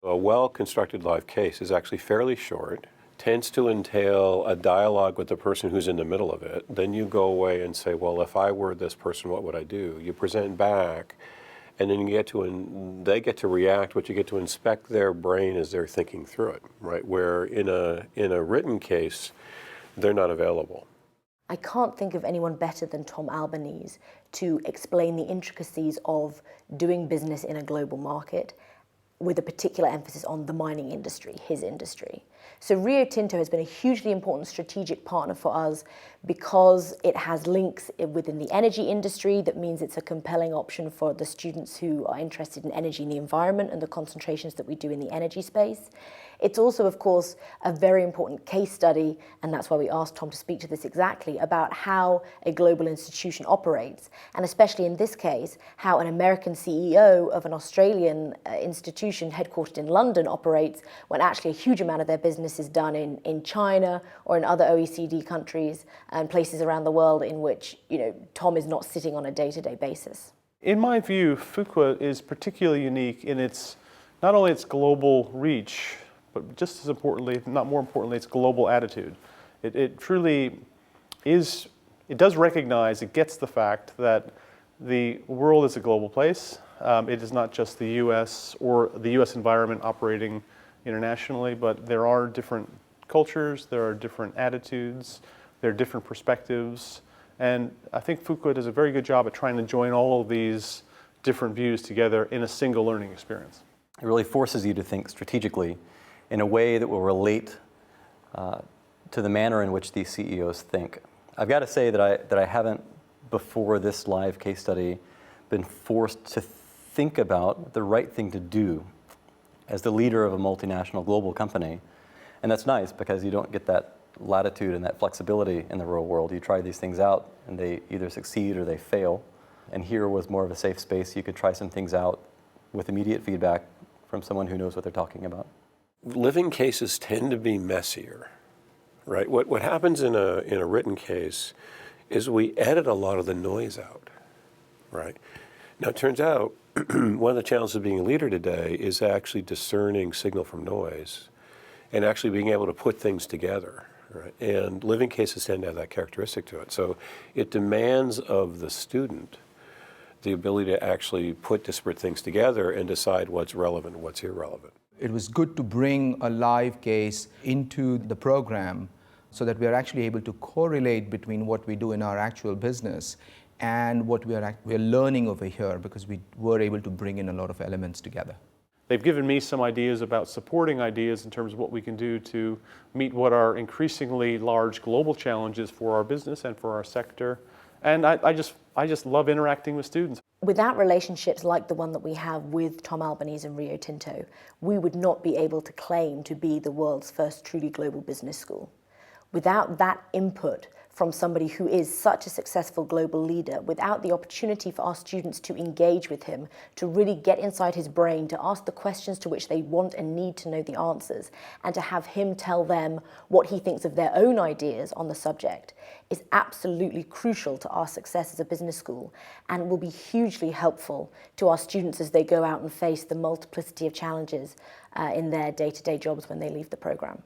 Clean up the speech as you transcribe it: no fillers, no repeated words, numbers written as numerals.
A well-constructed live case is actually fairly short, tends to entail a dialogue with the person who's in the middle of it. Then you go away and say, well, if I were this person, what would I do? You present back, and then they get to react, but you get to inspect their brain as they're thinking through it, right? Where in a written case, they're not available. I can't think of anyone better than Tom Albanese to explain the intricacies of doing business in a global market, with a particular emphasis on the mining industry, his industry. So Rio Tinto has been a hugely important strategic partner for us because it has links within the energy industry. That means it's a compelling option for the students who are interested in energy and the environment and the concentrations that we do in the energy space. It's also, of course, a very important case study, and that's why we asked Tom to speak to this exactly, about how a global institution operates, and especially in this case, how an American CEO of an Australian institution headquartered in London operates when actually a huge amount of their business is done in China or in other OECD countries and places around the world in which, Tom is not sitting on a day-to-day basis. In my view, Fuqua is particularly unique in not only its global reach, but just as importantly, if not more importantly, its global attitude. It truly is, it does recognize, it gets the fact that the world is a global place. It is not just the US or the US environment operating internationally, but there are different cultures, there are different attitudes, there are different perspectives. And I think Fuqua does a very good job at trying to join all of these different views together in a single learning experience. It really forces you to think strategically in a way that will relate to the manner in which these CEOs think. I've got to say that I haven't, before this live case study, been forced to think about the right thing to do as the leader of a multinational global company. And that's nice because you don't get that latitude and that flexibility in the real world. You try these things out and they either succeed or they fail. And here was more of a safe space. You could try some things out with immediate feedback from someone who knows what they're talking about. Living cases tend to be messier, right? What happens in a written case is we edit a lot of the noise out, right? Now, it turns out one of the challenges of being a leader today is actually discerning signal from noise and actually being able to put things together, right? And living cases tend to have that characteristic to it. So it demands of the student the ability to actually put disparate things together and decide what's relevant and what's irrelevant. It was good to bring a live case into the program so that we are actually able to correlate between what we do in our actual business and what we are learning over here, because we were able to bring in a lot of elements together. They've given me some ideas about supporting ideas in terms of what we can do to meet what are increasingly large global challenges for our business and for our sector. And I just love interacting with students. Without relationships like the one that we have with Tom Albanese and Rio Tinto, we would not be able to claim to be the world's first truly global business school. Without that input from somebody who is such a successful global leader, without the opportunity for our students to engage with him, to really get inside his brain, to ask the questions to which they want and need to know the answers, and to have him tell them what he thinks of their own ideas on the subject, is absolutely crucial to our success as a business school, and will be hugely helpful to our students as they go out and face the multiplicity of challenges in their day-to-day jobs when they leave the program.